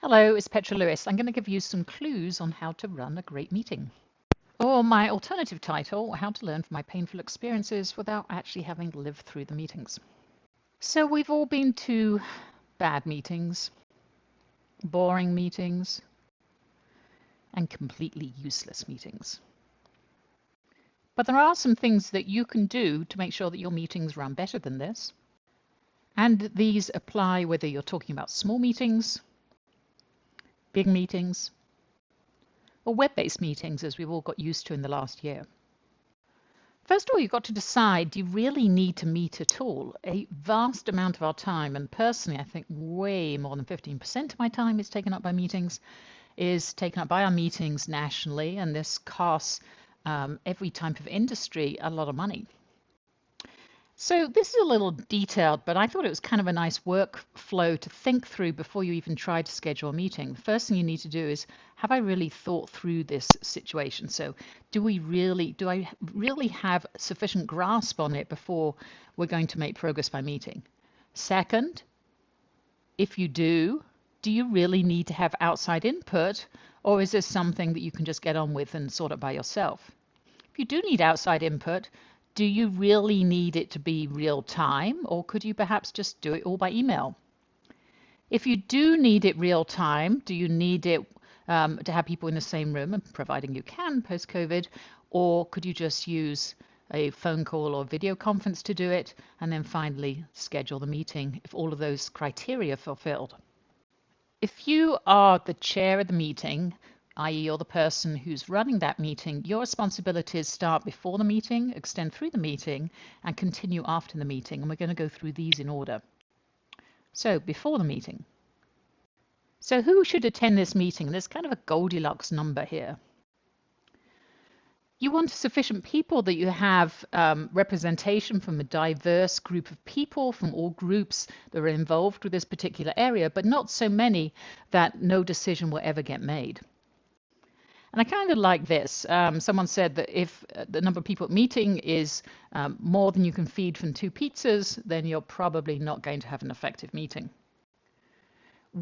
Hello, it's Petra Lewis. I'm going to give you some clues on how to run a great meeting. Or my alternative title, How to Learn from My Painful Experiences Without Actually Having Lived Through the Meetings. So we've all been to bad meetings, boring meetings, and completely useless meetings. But there are some things that you can do to make sure that your meetings run better than this. And these apply whether you're talking about small meetings, big meetings, or web-based meetings, as we've all got used to in the last year. First of all, you've got to decide, do you really need to meet at all? A vast amount of our time, and personally I think way more than 15% of my time is taken up by meetings, is taken up by our meetings nationally, and this costs every type of industry a lot of money. So this is a little detailed, but I thought it was kind of a nice workflow to think through before you even try to schedule a meeting. The first thing you need to do is, have I really thought through this situation? So do I really have sufficient grasp on it before we're going to make progress by meeting? Second, if you do you really need to have outside input, or is this something that you can just get on with and sort it by yourself? If you do need outside input, do you really need it to be real time, or could you perhaps just do it all by email? If you do need it real time, do you need it to have people in the same room, providing you can post-COVID, or could you just use a phone call or video conference to do it, and then finally schedule the meeting if all of those criteria are fulfilled? If you are the chair of the meeting, i.e. you're the person who's running that meeting, your responsibilities start before the meeting, extend through the meeting, and continue after the meeting. And we're going to go through these in order. So before the meeting. So who should attend this meeting? There's kind of a Goldilocks number here. You want sufficient people that you have representation from a diverse group of people from all groups that are involved with this particular area, but not so many that no decision will ever get made. And I kind of like this. Someone said that if the number of people at meeting is more than you can feed from 2 pizzas, then you're probably not going to have an effective meeting.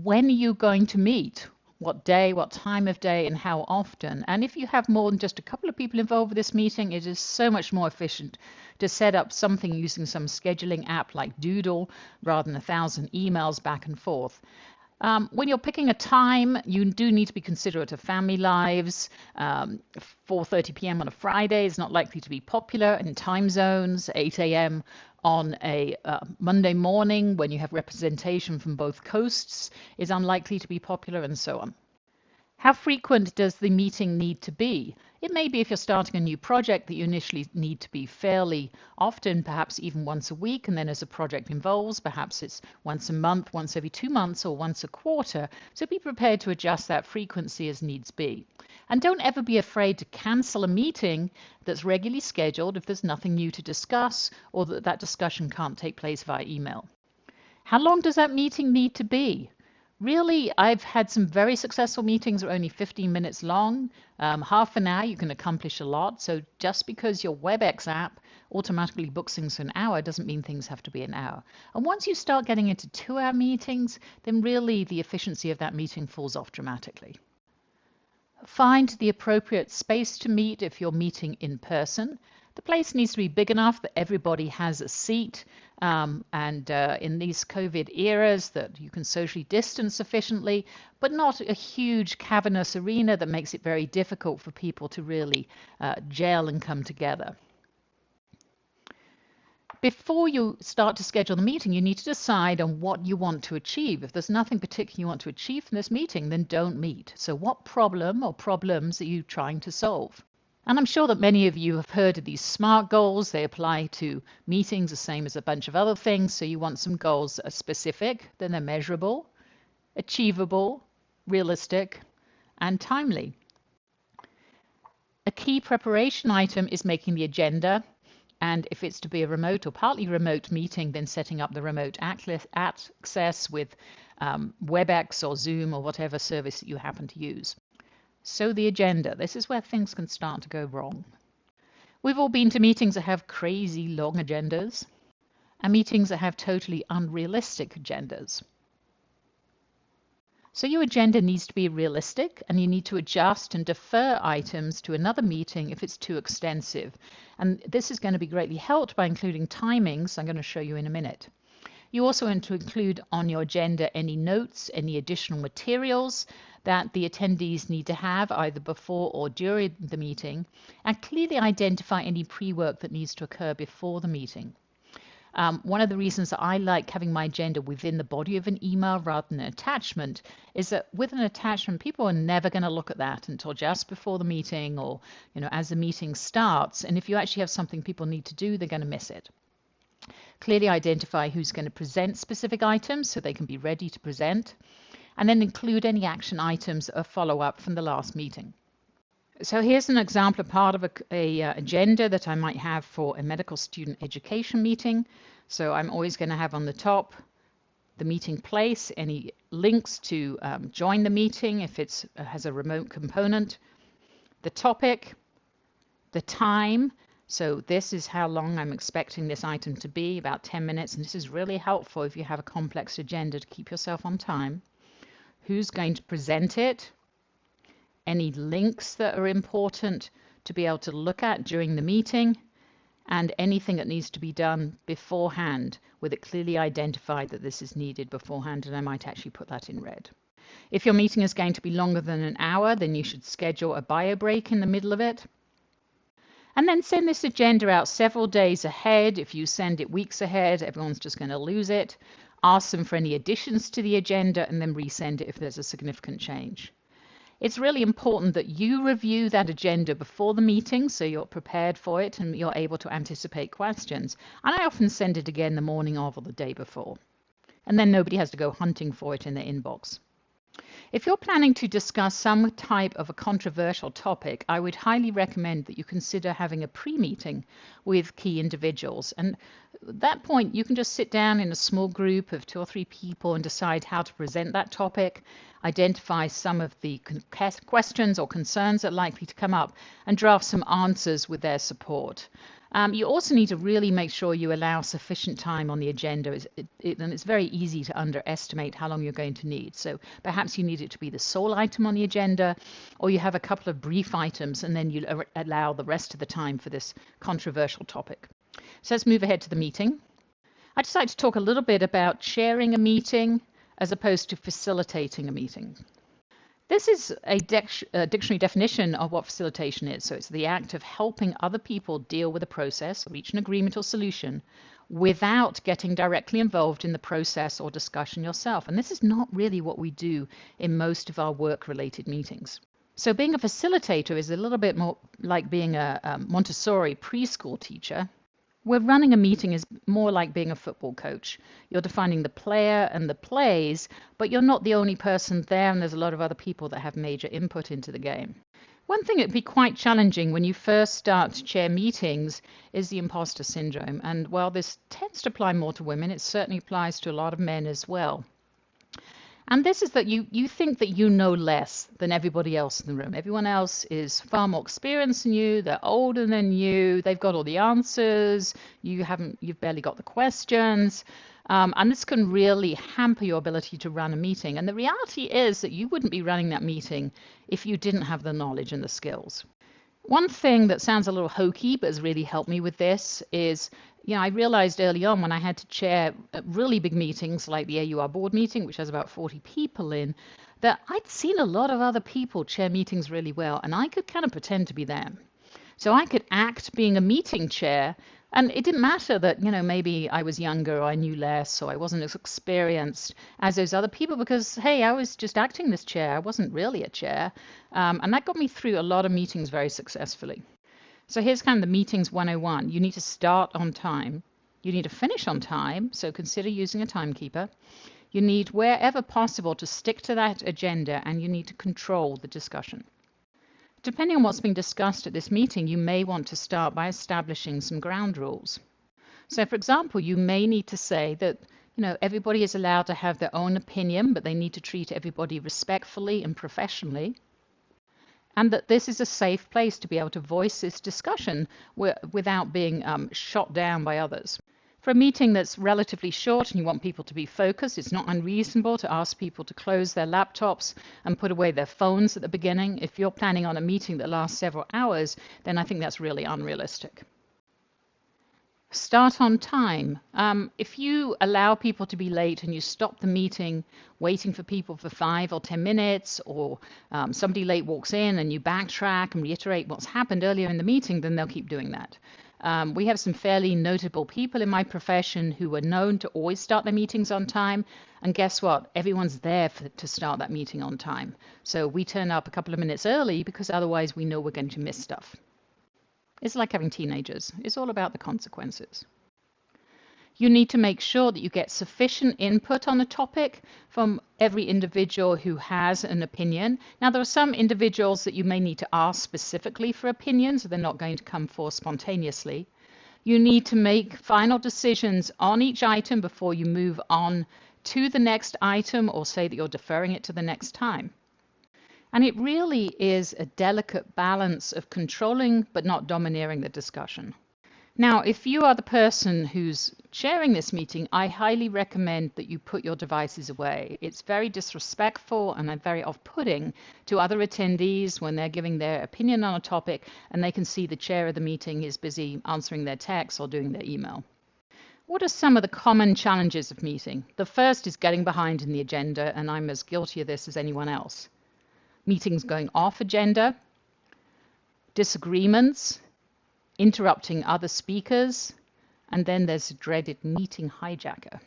When are you going to meet? What day, what time of day, and how often? And if you have more than just a couple of people involved with this meeting, it is so much more efficient to set up something using some scheduling app like Doodle rather than 1,000 emails back and forth. When you're picking a time, you do need to be considerate of family lives. 4:30 p.m. on a Friday is not likely to be popular in time zones. 8 a.m. on a Monday morning when you have representation from both coasts is unlikely to be popular, and so on. How frequent does the meeting need to be? It may be if you're starting a new project that you initially need to be fairly often, perhaps even once a week, and then as the project evolves, perhaps it's once a month, once every 2 months, or once a quarter. So be prepared to adjust that frequency as needs be. And don't ever be afraid to cancel a meeting that's regularly scheduled if there's nothing new to discuss or that discussion can't take place via email. How long does that meeting need to be? Really, I've had some very successful meetings that are only 15 minutes long. Half an hour, you can accomplish a lot. So just because your WebEx app automatically books things for an hour doesn't mean things have to be an hour. And once you start getting into 2-hour meetings, then really the efficiency of that meeting falls off dramatically. Find the appropriate space to meet if you're meeting in person. The place needs to be big enough that everybody has a seat, and in these COVID eras that you can socially distance sufficiently, but not a huge cavernous arena that makes it very difficult for people to really gel and come together. Before you start to schedule the meeting, you need to decide on what you want to achieve. If there's nothing particular you want to achieve from this meeting, then don't meet. So what problem or problems are you trying to solve? And I'm sure that many of you have heard of these SMART goals. They apply to meetings the same as a bunch of other things. So you want some goals that are specific, then they're measurable, achievable, realistic, and timely. A key preparation item is making the agenda. And if it's to be a remote or partly remote meeting, then setting up the remote access with WebEx or Zoom or whatever service that you happen to use. So the agenda, this is where things can start to go wrong. We've all been to meetings that have crazy long agendas and meetings that have totally unrealistic agendas. So your agenda needs to be realistic, and you need to adjust and defer items to another meeting if it's too extensive. And this is going to be greatly helped by including timings I'm going to show you in a minute. You also want to include on your agenda any notes, any additional materials that the attendees need to have either before or during the meeting, and clearly identify any pre-work that needs to occur before the meeting. One of the reasons that I like having my agenda within the body of an email rather than an attachment is that with an attachment, people are never going to look at that until just before the meeting or, as the meeting starts. And if you actually have something people need to do, they're going to miss it. Clearly identify who's going to present specific items so they can be ready to present, and then include any action items or follow up from the last meeting. So here's an example of part of a agenda that I might have for a medical student education meeting. So I'm always going to have on the top the meeting place, any links to join the meeting if it has a remote component, the topic, the time. So this is how long I'm expecting this item to be, about 10 minutes. And this is really helpful if you have a complex agenda to keep yourself on time. Who's going to present it? Any links that are important to be able to look at during the meeting, and anything that needs to be done beforehand with it clearly identified that this is needed beforehand, and I might actually put that in red. If your meeting is going to be longer than an hour, then you should schedule a bio break in the middle of it. And then send this agenda out several days ahead. If you send it weeks ahead, everyone's just going to lose it. Ask them for any additions to the agenda and then resend it if there's a significant change. It's really important that you review that agenda before the meeting so you're prepared for it and you're able to anticipate questions. And I often send it again the morning of or the day before. And then nobody has to go hunting for it in their inbox. If you're planning to discuss some type of a controversial topic, I would highly recommend that you consider having a pre-meeting with key individuals. And at that point, you can just sit down in a small group of 2 or 3 people and decide how to present that topic, identify some of the questions or concerns that are likely to come up, and draft some answers with their support. You also need to really make sure you allow sufficient time on the agenda, and it's very easy to underestimate how long you're going to need. So perhaps you need it to be the sole item on the agenda, or you have a couple of brief items and then you allow the rest of the time for this controversial topic. So let's move ahead to the meeting. I'd just like to talk a little bit about chairing a meeting as opposed to facilitating a meeting. This is a dictionary definition of what facilitation is. So it's the act of helping other people deal with a process, reach an agreement or solution, without getting directly involved in the process or discussion yourself. And this is not really what we do in most of our work-related meetings. So being a facilitator is a little bit more like being a Montessori preschool teacher. Where running a meeting is more like being a football coach. You're defining the player and the plays, but you're not the only person there, and there's a lot of other people that have major input into the game. One thing that would be quite challenging when you first start to chair meetings is the imposter syndrome. And while this tends to apply more to women, it certainly applies to a lot of men as well. And this is that you think that you know less than everybody else in the room. Everyone else is far more experienced than you, they're older than you, they've got all the answers, you've barely got the questions. And this can really hamper your ability to run a meeting. And the reality is that you wouldn't be running that meeting if you didn't have the knowledge and the skills. One thing that sounds a little hokey but has really helped me with this is, I realized early on when I had to chair really big meetings like the AUR board meeting, which has about 40 people in, that I'd seen a lot of other people chair meetings really well, and I could kind of pretend to be them. So I could act being a meeting chair, and it didn't matter that, maybe I was younger or I knew less or I wasn't as experienced as those other people because, hey, I was just acting this chair. I wasn't really a chair. And that got me through a lot of meetings very successfully. So here's kind of the meetings 101. You need to start on time. You need to finish on time, so consider using a timekeeper. You need, wherever possible, to stick to that agenda, and you need to control the discussion. Depending on what's being discussed at this meeting, you may want to start by establishing some ground rules. So, for example, you may need to say that everybody is allowed to have their own opinion, but they need to treat everybody respectfully and professionally. And that this is a safe place to be able to voice this discussion without being shot down by others. For a meeting that's relatively short and you want people to be focused, it's not unreasonable to ask people to close their laptops and put away their phones at the beginning. If you're planning on a meeting that lasts several hours, then I think that's really unrealistic. Start on time. If you allow people to be late and you stop the meeting waiting for people for 5 or 10 minutes, or somebody late walks in and you backtrack and reiterate what's happened earlier in the meeting, then they'll keep doing that. We have some fairly notable people in my profession who are known to always start their meetings on time. And guess what? Everyone's there to start that meeting on time. So we turn up a couple of minutes early because otherwise we know we're going to miss stuff. It's like having teenagers. It's all about the consequences. You need to make sure that you get sufficient input on a topic from every individual who has an opinion. Now, there are some individuals that you may need to ask specifically for opinions, so they're not going to come forth spontaneously. You need to make final decisions on each item before you move on to the next item or say that you're deferring it to the next time. And it really is a delicate balance of controlling but not domineering the discussion. Now, if you are the person who's chairing this meeting, I highly recommend that you put your devices away. It's very disrespectful and very off-putting to other attendees when they're giving their opinion on a topic and they can see the chair of the meeting is busy answering their text or doing their email. What are some of the common challenges of meeting? The first is getting behind in the agenda, and I'm as guilty of this as anyone else. Meetings going off agenda, disagreements, interrupting other speakers, and then there's a dreaded meeting hijacker.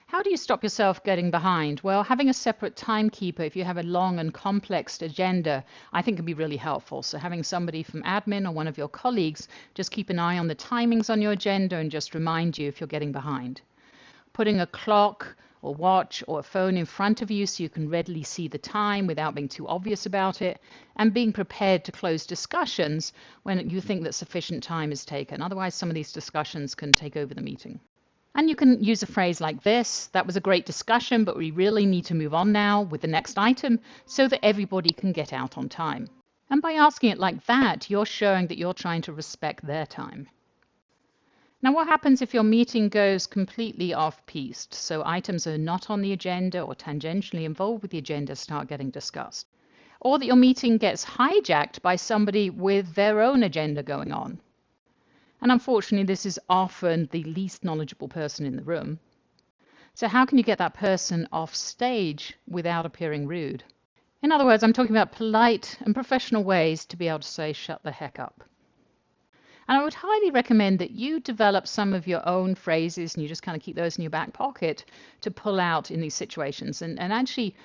How do you stop yourself getting behind? Well, having a separate timekeeper if you have a long and complex agenda, I think can be really helpful. So having somebody from admin or one of your colleagues just keep an eye on the timings on your agenda and just remind you if you're getting behind. Putting a clock or watch or a phone in front of you so you can readily see the time without being too obvious about it, and being prepared to close discussions when you think that sufficient time is taken. Otherwise, some of these discussions can take over the meeting. And you can use a phrase like this: that was a great discussion, but we really need to move on now with the next item so that everybody can get out on time. And by asking it like that, you're showing that you're trying to respect their time. Now, what happens if your meeting goes completely off-piste, so items are not on the agenda or tangentially involved with the agenda start getting discussed? Or that your meeting gets hijacked by somebody with their own agenda going on? And unfortunately, this is often the least knowledgeable person in the room. So how can you get that person off stage without appearing rude? In other words, I'm talking about polite and professional ways to be able to say, shut the heck up. And I would highly recommend that you develop some of your own phrases and you just kind of keep those in your back pocket to pull out in these situations. And actually,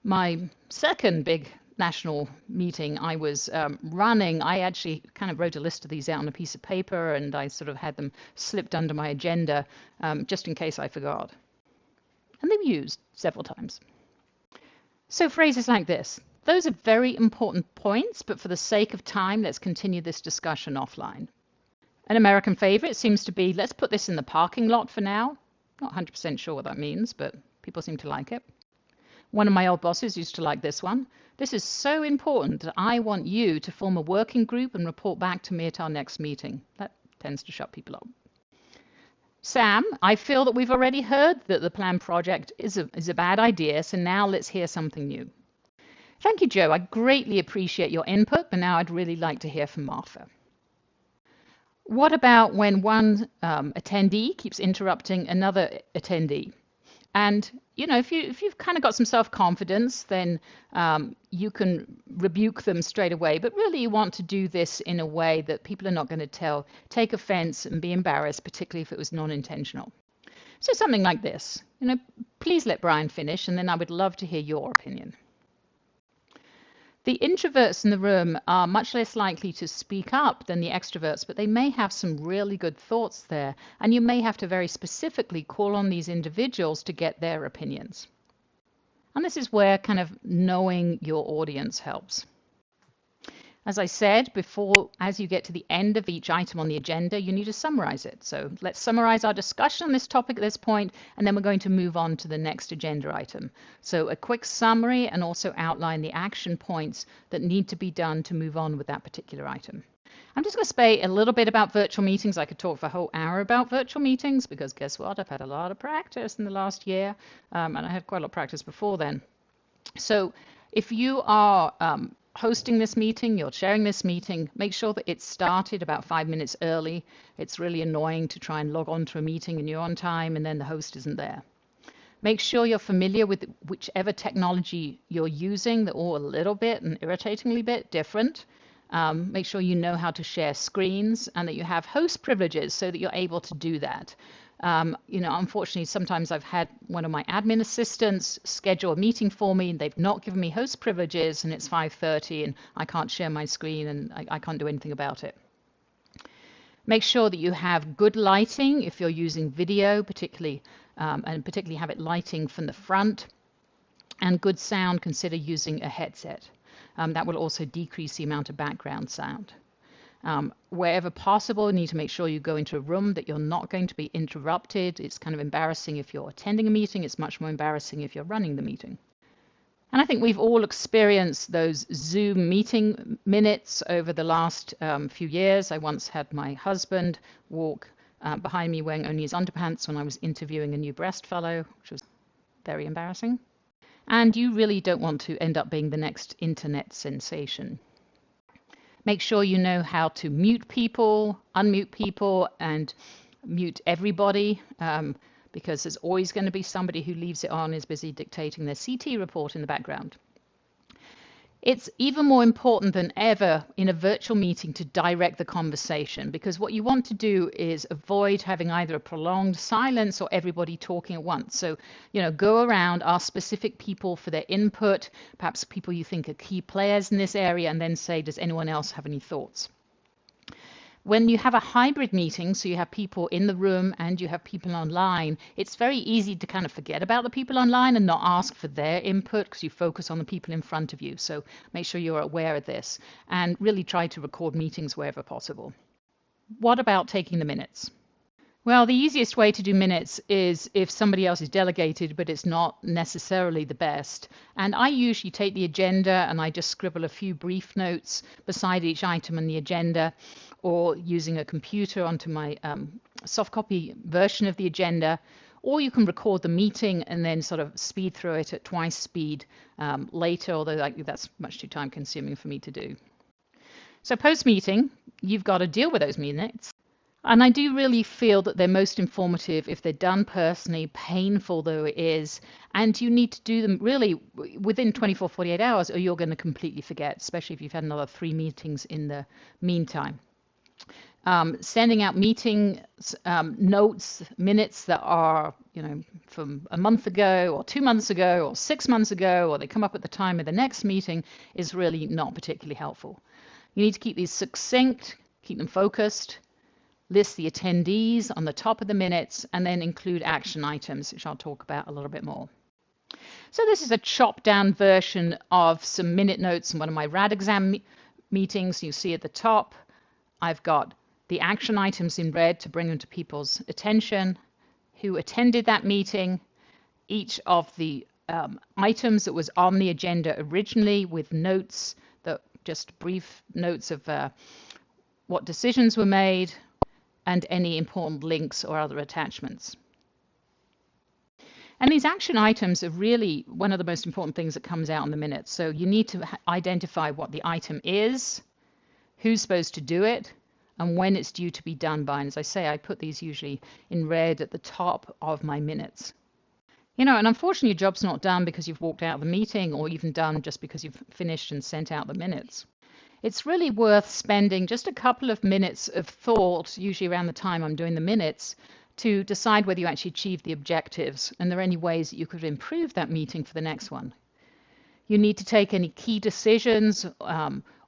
my second big national meeting I was running, I actually kind of wrote a list of these out on a piece of paper, and I sort of had them slipped under my agenda just in case I forgot. And they were used several times. So phrases like this. Those are very important points, but for the sake of time, let's continue this discussion offline. An American favorite seems to be, let's put this in the parking lot for now. Not 100% sure what that means, but people seem to like it. One of my old bosses used to like this one. This is so important that I want you to form a working group and report back to me at our next meeting. That tends to shut people up. Sam, I feel that we've already heard that the planned project is a bad idea, so now let's hear something new. Thank you, Joe. I greatly appreciate your input, but now I'd really like to hear from Martha. What about when one attendee keeps interrupting another attendee? And, you know, if you've kind of got some self-confidence, then you can rebuke them straight away. But really you want to do this in a way that people are not going to take offense and be embarrassed, particularly if it was non-intentional. So something like this, you know, please let Brian finish, and then I would love to hear your opinion. The introverts in the room are much less likely to speak up than the extroverts, but they may have some really good thoughts there, and you may have to very specifically call on these individuals to get their opinions. And this is where kind of knowing your audience helps. As I said before, as you get to the end of each item on the agenda, you need to summarize it. So let's summarize our discussion on this topic at this point, and then we're going to move on to the next agenda item. So a quick summary, and also outline the action points that need to be done to move on with that particular item. I'm just going to say a little bit about virtual meetings. I could talk for a whole hour about virtual meetings because guess what? I've had a lot of practice in the last year, and I had quite a lot of practice before then. So if you are hosting this meeting, you're sharing this meeting, make sure that it's started about 5 minutes early. It's really annoying to try and log on to a meeting and you're on time and then the host isn't there. Make sure you're familiar with whichever technology you're using. They're all a little bit and irritatingly bit different. Make sure you know how to share screens and that you have host privileges so that you're able to do that. Unfortunately, sometimes I've had one of my admin assistants schedule a meeting for me and they've not given me host privileges and it's 5:30 and I can't share my screen and I can't do anything about it. Make sure that you have good lighting if you're using video, particularly have it lighting from the front, and good sound. Consider using a headset. That will also decrease the amount of background sound. Wherever possible, you need to make sure you go into a room that you're not going to be interrupted. It's kind of embarrassing if you're attending a meeting. It's much more embarrassing if you're running the meeting. And I think we've all experienced those Zoom meeting minutes over the last few years. I once had my husband walk behind me wearing only his underpants when I was interviewing a new breast fellow, which was very embarrassing. And you really don't want to end up being the next internet sensation. Make sure you know how to mute people, unmute people, and mute everybody, because there's always going to be somebody who leaves it on, is busy dictating their CT report in the background. It's even more important than ever in a virtual meeting to direct the conversation, because what you want to do is avoid having either a prolonged silence or everybody talking at once. So, go around, ask specific people for their input, perhaps people you think are key players in this area, and then say, does anyone else have any thoughts? When you have a hybrid meeting, so you have people in the room and you have people online, it's very easy to kind of forget about the people online and not ask for their input because you focus on the people in front of you. So make sure you're aware of this and really try to record meetings wherever possible. What about taking the minutes? Well, the easiest way to do minutes is if somebody else is delegated, but it's not necessarily the best. And I usually take the agenda and I just scribble a few brief notes beside each item on the agenda, or using a computer onto my soft copy version of the agenda. Or you can record the meeting and then sort of speed through it at twice speed later, although that's much too time consuming for me to do. So post-meeting, you've got to deal with those minutes. And I do really feel that they're most informative if they're done personally, painful though it is, and you need to do them really within 24, 48 hours or you're going to completely forget, especially if you've had another 3 meetings in the meantime. Sending out meeting notes, minutes that are, from a month ago or 2 months ago or 6 months ago, or they come up at the time of the next meeting is really not particularly helpful. You need to keep these succinct, keep them focused, list the attendees on the top of the minutes, and then include action items, which I'll talk about a little bit more. So this is a chopped down version of some minute notes in one of my RAD exam meetings. You see at the top, I've got the action items in red to bring them to people's attention, who attended that meeting, each of the items that was on the agenda originally with notes, just brief notes of what decisions were made, and any important links or other attachments. And these action items are really one of the most important things that comes out in the minutes. So you need to identify what the item is, who's supposed to do it, and when it's due to be done by. And as I say, I put these usually in red at the top of my minutes. And unfortunately, your job's not done because you've walked out of the meeting or even done just because you've finished and sent out the minutes. It's really worth spending just a couple of minutes of thought, usually around the time I'm doing the minutes, to decide whether you actually achieved the objectives and there are any ways that you could improve that meeting for the next one. You need to take any key decisions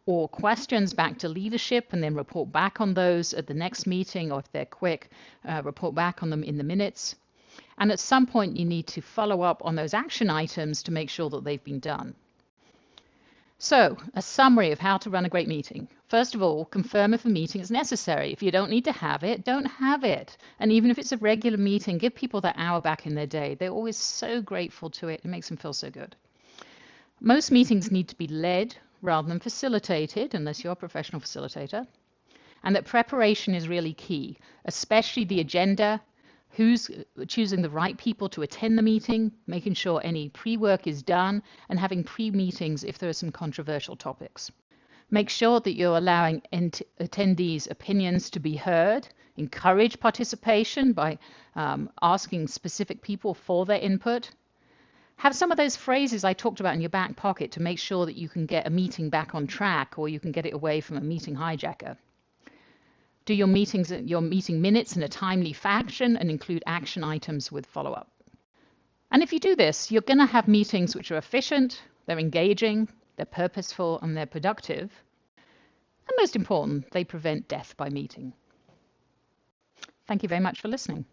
or questions back to leadership and then report back on those at the next meeting, or if they're quick, report back on them in the minutes. And at some point you need to follow up on those action items to make sure that they've been done. So, a summary of how to run a great meeting. First of all, confirm if a meeting is necessary. If you don't need to have it, don't have it. And even if it's a regular meeting, give people that hour back in their day. They're always so grateful to it. It makes them feel so good. Most meetings need to be led rather than facilitated, unless you're a professional facilitator. and that preparation is really key, especially the agenda, who's choosing the right people to attend the meeting, making sure any pre-work is done, and having pre-meetings if there are some controversial topics. Make sure that you're allowing attendees' opinions to be heard. Encourage participation by asking specific people for their input. Have some of those phrases I talked about in your back pocket to make sure that you can get a meeting back on track or you can get it away from a meeting hijacker. Do your meeting minutes in a timely fashion and include action items with follow-up. And if you do this, you're going to have meetings which are efficient, they're engaging, they're purposeful, and they're productive. And most important, they prevent death by meeting. Thank you very much for listening.